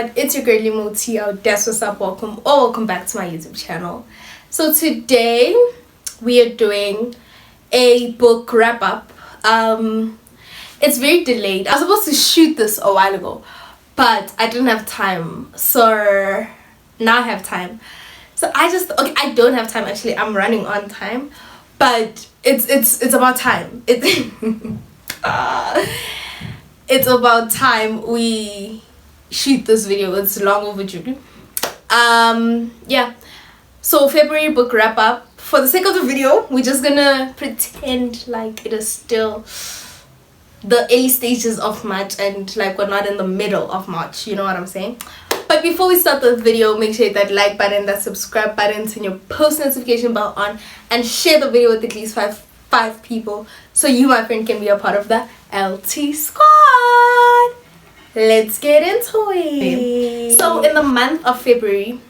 What? It's your girl Lemogang. That's what's up. Welcome back to my YouTube channel. So today we are doing a book wrap up. It's very delayed. I was supposed to shoot this a while ago, but I didn't have time. So now I have time. So I don't have time actually. I'm running on time, but it's about time. It's about time we shoot this video. It's long overdue. Yeah, so February book wrap up. For the sake of the video, we're just gonna pretend like it is still the early stages of March and like we're not in the middle of March, you know what I'm saying? But before we start the video, make sure you hit that like button, that subscribe button, turn your post notification bell on, and share the video with at least five people so you, my friend, can be a part of the LT squad. Let's get into it. So in the month of February,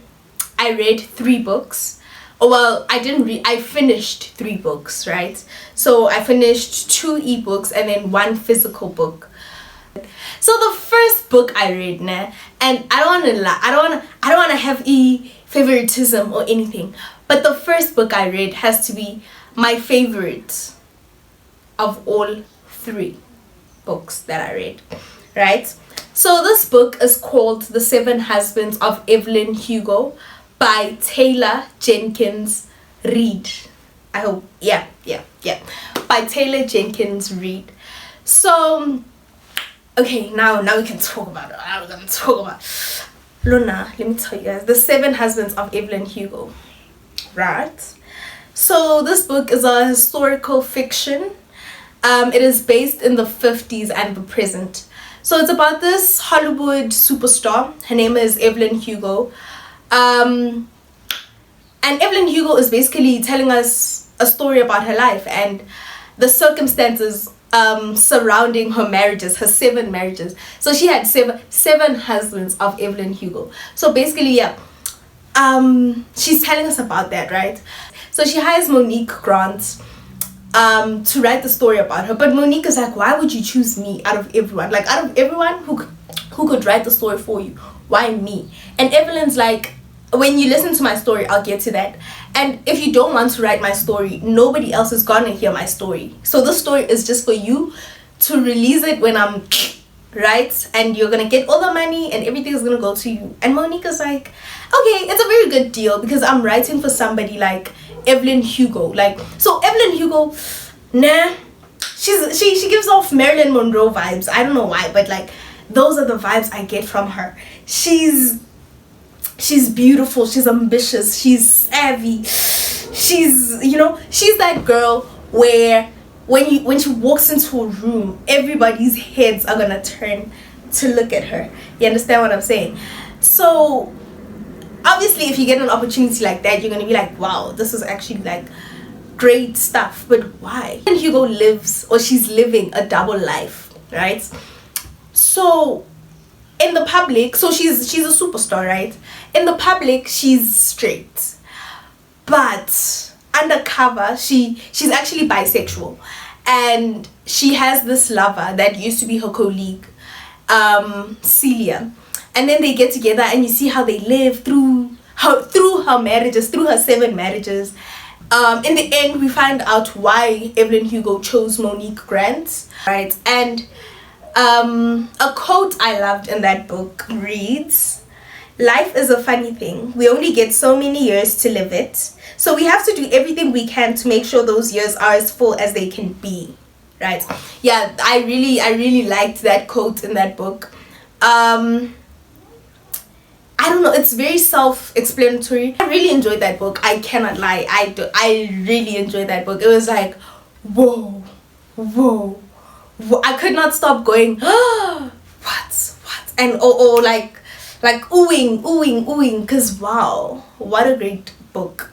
I read 3 books. Well, I didn't read, I finished 3 books, right? So I finished 2 ebooks and then 1 physical book. So the first book I read, and I don't want to lie, I don't want to have favoritism or anything, but the first book I read has to be my favorite of all 3 books that I read, right? So this book is called The 7 Husbands of Evelyn Hugo by Taylor Jenkins Reid. I hope, yeah. By Taylor Jenkins Reid. So, okay, now we can talk about it. Luna, let me tell you guys, The 7 Husbands of Evelyn Hugo, right? So this book is a historical fiction. It is based in the 50s and the present. So it's about this Hollywood superstar. Her name is Evelyn Hugo. And Evelyn Hugo is basically telling us a story about her life and the circumstances surrounding her marriages, her 7 marriages. So she had seven husbands of Evelyn Hugo. So basically, yeah, she's telling us about that, right? So she hires Monique Grant to write the story about her, but Monique is like, why would you choose me out of everyone? Like, out of everyone who could write the story for you, why me? And Evelyn's like, when you listen to my story, I'll get to that. And if you don't want to write my story, nobody else is gonna hear my story. So this story is just for you to release it when I'm right, and you're gonna get all the money and everything is gonna go to you. And Monique is like, okay, it's a very good deal because I'm writing for somebody like Evelyn Hugo. Like, so Evelyn Hugo, she gives off Marilyn Monroe vibes. I don't know why, but like those are the vibes I get from her. She's beautiful, she's ambitious, she's savvy, she's, you know, she's that girl where when she walks into a room, everybody's heads are gonna turn to look at her. You understand what I'm saying? So obviously if you get an opportunity like that, you're gonna be like, wow, this is actually like great stuff. But why? And Hugo she's living a double life, right? So in the public, so she's a superstar, right? In the public, she's straight, but undercover, she's actually bisexual, and she has this lover that used to be her colleague, Celia, and then they get together, and you see how they live through her marriages, through her 7 marriages. In the end, we find out why Evelyn Hugo chose Monique Grant, right? And a quote I loved in that book reads, "Life is a funny thing. We only get so many years to live it. So we have to do everything we can to make sure those years are as full as they can be." Right? Yeah, I really liked that quote in that book. I don't know, it's very self-explanatory. I really enjoyed that book. I cannot lie. I really enjoyed that book. It was like, whoa. I could not stop going, what? And like oohing, because wow, what a great book.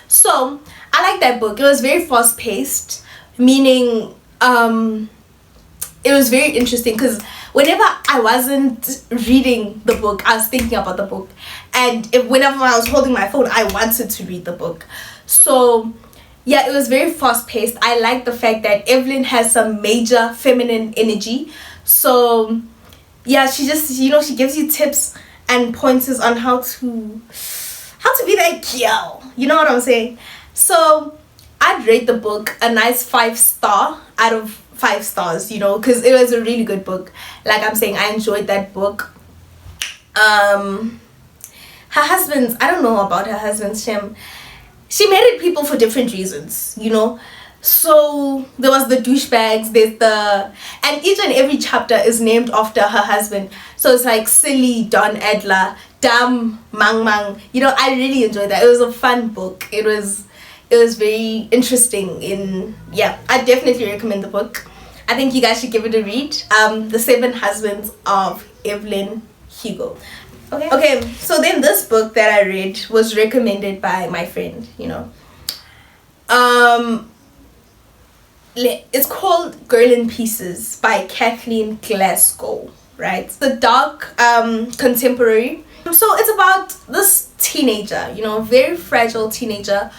So I like that book. It was very fast paced, meaning it was very interesting because whenever I wasn't reading the book, I was thinking about the book, and whenever I was holding my phone, I wanted to read the book. So yeah, it was very fast paced. I like the fact that Evelyn has some major feminine energy. So yeah, she just, you know, she gives you tips and pointers on how to be that girl. You know what I'm saying? So I'd rate the book a nice 5-star out of 5 stars, you know, because it was a really good book. Like I'm saying, I enjoyed that book. Her husband, I don't know about her husband, she married people for different reasons, you know. So there was the douchebags, and each and every chapter is named after her husband. So it's like Silly, Don Adler, Dam, Mang, you know. I really enjoyed that. It was a fun book. It was very interesting. I definitely recommend the book. I think you guys should give it a read. The 7 Husbands of Evelyn Hugo. Okay, so then this book that I read was recommended by my friend, you know. It's called Girl in Pieces by Kathleen Glasgow, right? The dark contemporary. So it's about this teenager, you know, very fragile teenager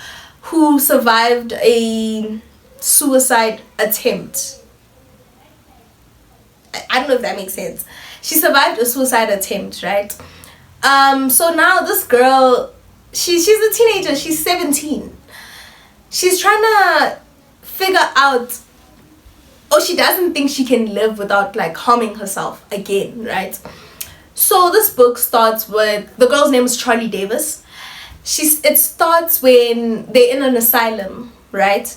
who survived a suicide attempt. I don't know if that makes sense. She survived a suicide attempt, right? So now this girl, she's a teenager. She's 17. She's trying to figure out, she doesn't think she can live without like harming herself again, right? So this book starts with, the girl's name is Charlie Davis. It starts when they're in an asylum, right?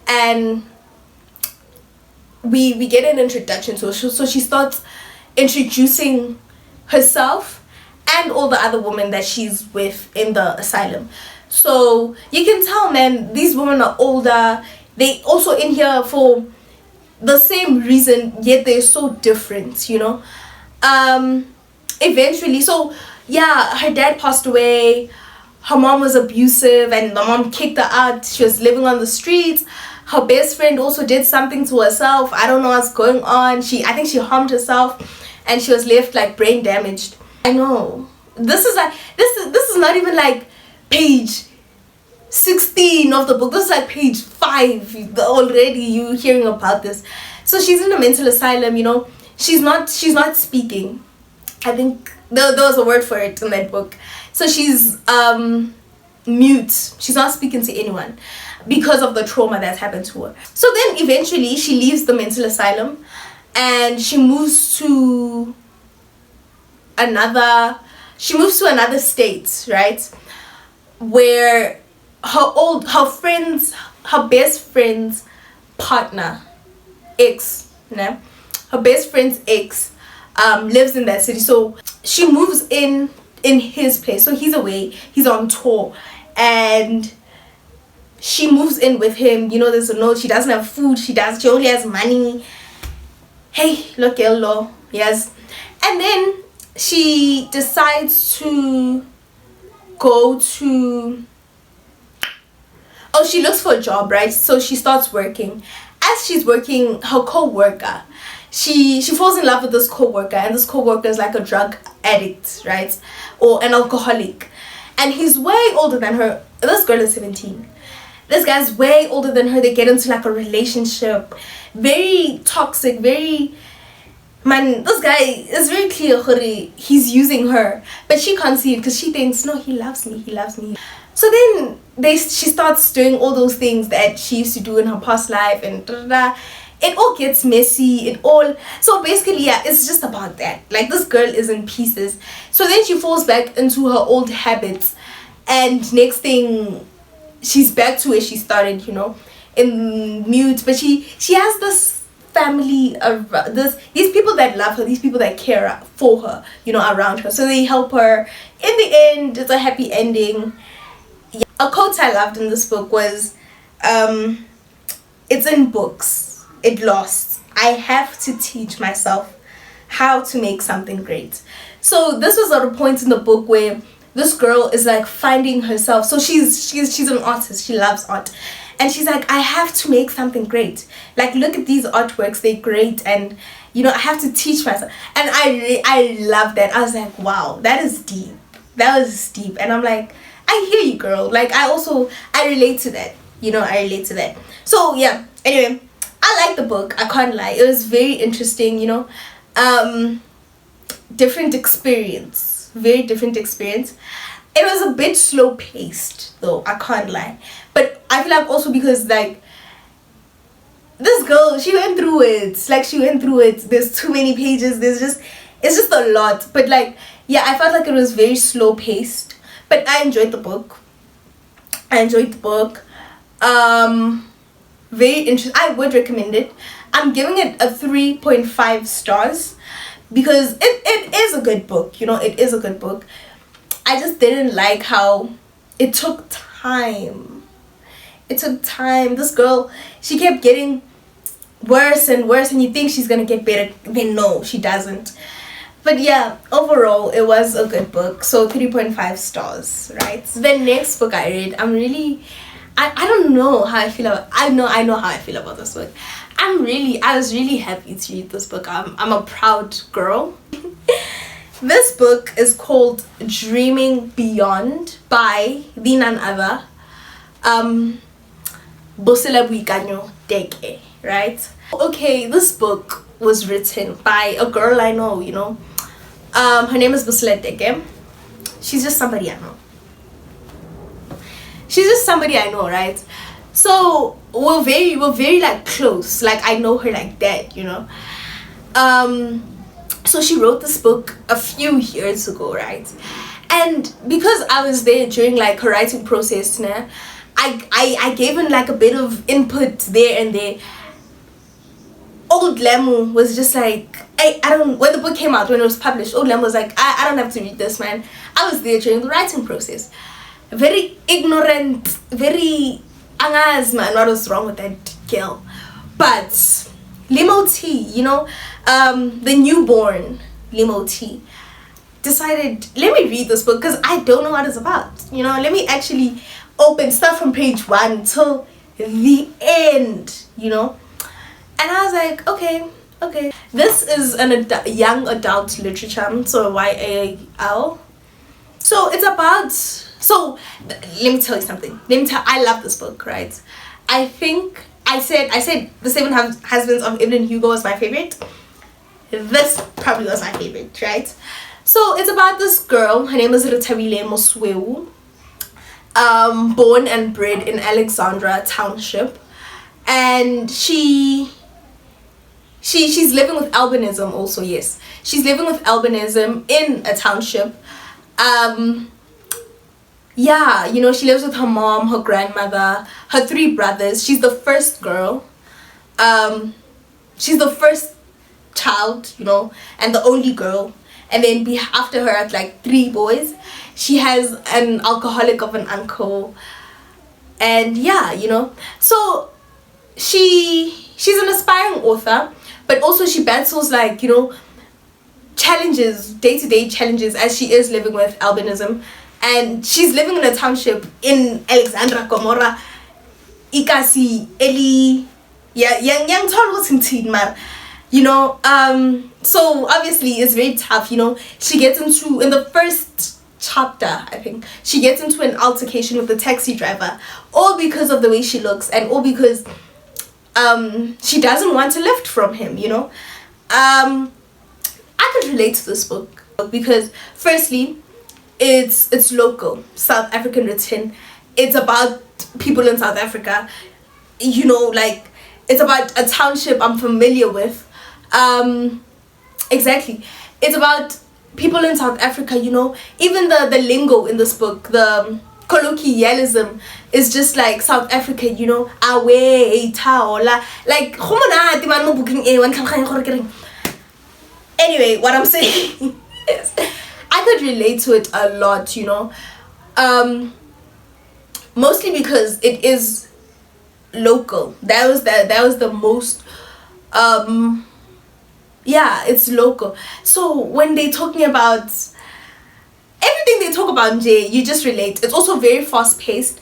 And we get an introduction to her. So she starts introducing herself and all the other women that she's with in the asylum. So you can tell, man, these women are older. They also in here for the same reason, yet they're so different, you know. Eventually, so yeah, her dad passed away. Her mom was abusive and the mom kicked her out. She was living on the streets. Her best friend also did something to herself. I don't know what's going on. I think she harmed herself and she was left like brain damaged. I know. This is not even like page 16 of the book. This is like page 5 already. You hearing about this. So she's in a mental asylum, you know. She's not speaking. I think there was a word for it in that book. So she's mute. She's not speaking to anyone because of the trauma that's happened to her. So then eventually she leaves the mental asylum and she moves to another state, right? Where her best friend's partner, her best friend's ex lives in that city. So she moves in his place. So he's away, he's on tour, and she moves in with him. You know, there's a note. She doesn't have food. She only has money. Hey, look, hello. Yes. And then she decides to go to, she looks for a job, right? So she starts working. As she's working, her co-worker, she falls in love with this co-worker, and this co-worker is like a drug addict, right? Or an alcoholic. And he's way older than her. This girl is 17. This guy's way older than her. They get into like a relationship. Very toxic, this guy is very clear he's using her, but she can't see it because she thinks, no, he loves me. So then she starts doing all those things that she used to do in her past life, and it all gets messy. So basically, yeah, it's just about that. Like, this girl is in pieces. So then she falls back into her old habits, and next thing, she's back to where she started, you know, in mute. But she has this family, these people that love her, these people that care for her, you know, around her. So they help her. In the end, it's a happy ending. Yeah. A quote I loved in this book was, it's in books, it lost. I have to teach myself how to make something great. So this was at a point in the book where this girl is like finding herself. So she's an artist. She loves art. And she's like, I have to make something great. Like, look at these artworks. They're great. And, you know, I have to teach myself. And I love that. I was like, wow, that is deep. That was deep. And I'm like, I hear you, girl. Like, I relate to that. You know, I relate to that. So, yeah. Anyway, I like the book. I can't lie. It was very interesting, you know. Different experience. experience, very different experience. It was a bit slow paced though, I can't lie, but I feel like also because like this girl, she went through it. Like she went through it. There's too many pages. It's just a lot. But like, yeah, I felt like it was very slow paced. But I enjoyed the book. Very interesting. I would recommend it. I'm giving it a 3.5 stars because it is a good book. You know, it is a good book. I just didn't like how it took time. It took time. This girl, she kept getting worse and worse, and you think she's gonna get better, then no, she doesn't. But yeah, overall it was a good book, so 3.5 stars, right? The next book I read, I don't know how I feel about. I know how I feel about this book. I was really happy to read this book. I'm a proud girl. This book is called Dreaming Beyond by the none other Teke, right? Okay, this book was written by a girl I know, you know. Her name is Teke. She's just somebody I know. Right? So we're very like close. Like I know her like that, you know. So she wrote this book a few years ago, right? And because I was there during like her writing process, nah, I gave in like a bit of input there and there. Old Lemu was just like, I don't, when the book came out, when it was published, Old Lemu was like, I don't have to read this, man. I was there during the writing process. Very ignorant, very angaz, man, what was wrong with that girl? But Limo T, you know, the newborn Limo T decided, let me read this book because I don't know what it's about. You know, let me actually start from page 1 till the end, you know. And I was like, okay. This is young adult literature, so YAL. So it's about, let me tell you something. I love this book, right? I think, I said The Seven Husbands of Evelyn Hugo was my favorite. This probably was my favorite, right? So it's about this girl, her name is Ritabile Mosweu, born and bred in Alexandra Township. And she's living with albinism also, yes. She's living with albinism in a township. Yeah, you know, she lives with her mom, her grandmother, her 3 brothers. She's the first girl. She's the first child, you know, and the only girl. And then after her are like 3 boys. She has an alcoholic of an uncle. And yeah, you know. So she's an aspiring author, but also she battles like, you know, challenges, day-to-day challenges as she is living with albinism. And she's living in a township in Alexandra Gomorrah. Ikasi Eli, yeah, young total, you know. So obviously it's very tough, you know. She gets into, in the first chapter, I think, she gets into an altercation with the taxi driver, all because of the way she looks, and all because she doesn't want to lift from him, you know. I could relate to this book because firstly, it's local, South African written. It's about people in South Africa, you know, like it's about a township I'm familiar with. Exactly, it's about people in South Africa, you know. Even the lingo in this book, the colloquialism is just like South Africa, you know. Awe taola, like anyway, what I'm saying is I could relate to it a lot, you know. Mostly because it is local. That was the most yeah, it's local. So when they're talking about everything they talk about, you just relate. It's also very fast paced.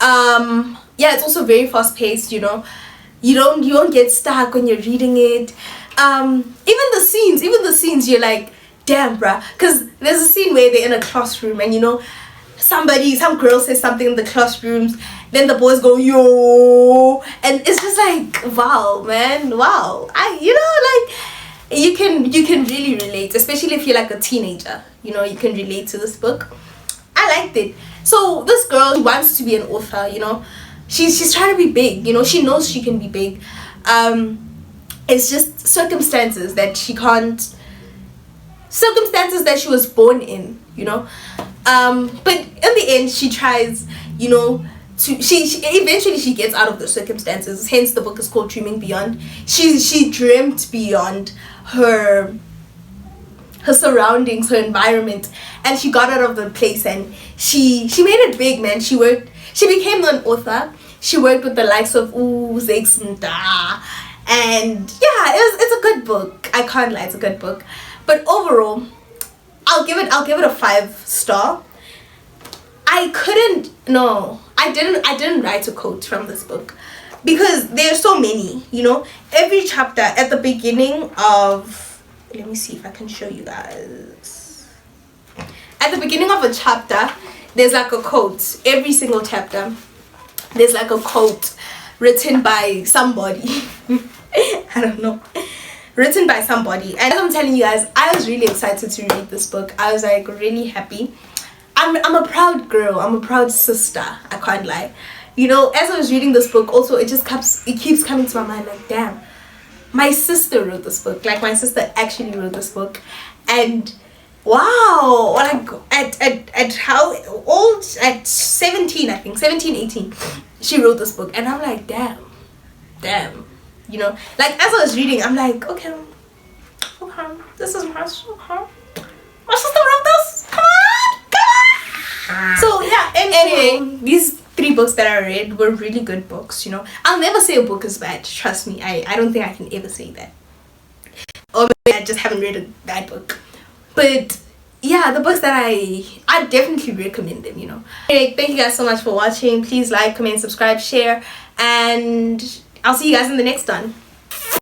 Yeah, it's also very fast paced, you know. You don't get stuck when you're reading it. Even the scenes you're like, damn, bruh. Because there's a scene where they're in a classroom and, you know, some girl says something in the classrooms, then the boys go, yo, and it's just like, wow, man, wow. You know, like, you can really relate, especially if you're like a teenager. You know, you can relate to this book. I liked it. So this girl, she wants to be an author. You know, she's trying to be big. You know, she knows she can be big. It's just circumstances that she can't. Circumstances that she was born in. You know, but in the end, she tries. You know. She eventually she gets out of the circumstances, hence the book is called Dreaming Beyond. She dreamt beyond her surroundings, her environment, and she got out of the place, and she made it big, man. She became an author. She worked with the likes of Zex and Da, and yeah, it's a good book. I can't lie, it's a good book. But overall, I'll give it a 5-star. I didn't write a quote from this book because there's so many, you know. Every chapter at the beginning of, let me see if I can show you guys. At the beginning of a chapter, there's like a quote. Every single chapter, there's like a quote written by somebody. I don't know. Written by somebody. And as I'm telling you guys, I was really excited to read this book. I was like really happy. I'm a proud girl. I'm a proud sister. I can't lie. You know, as I was reading this book, also it keeps coming to my mind like, damn, my sister wrote this book. Like my sister actually wrote this book, and wow, like at how old? At 17, I think 17, 18, she wrote this book, and I'm like, damn. You know, like as I was reading, I'm like, okay, this is my sister. My sister wrote this. Come on. So yeah, anyway, these 3 books that I read were really good books. You know, I'll never say a book is bad. Trust me, I don't think I can ever say that. Or maybe I just haven't read a bad book. But yeah, the books that I definitely recommend them. You know. Anyway, thank you guys so much for watching. Please like, comment, subscribe, share, and I'll see you guys in the next one.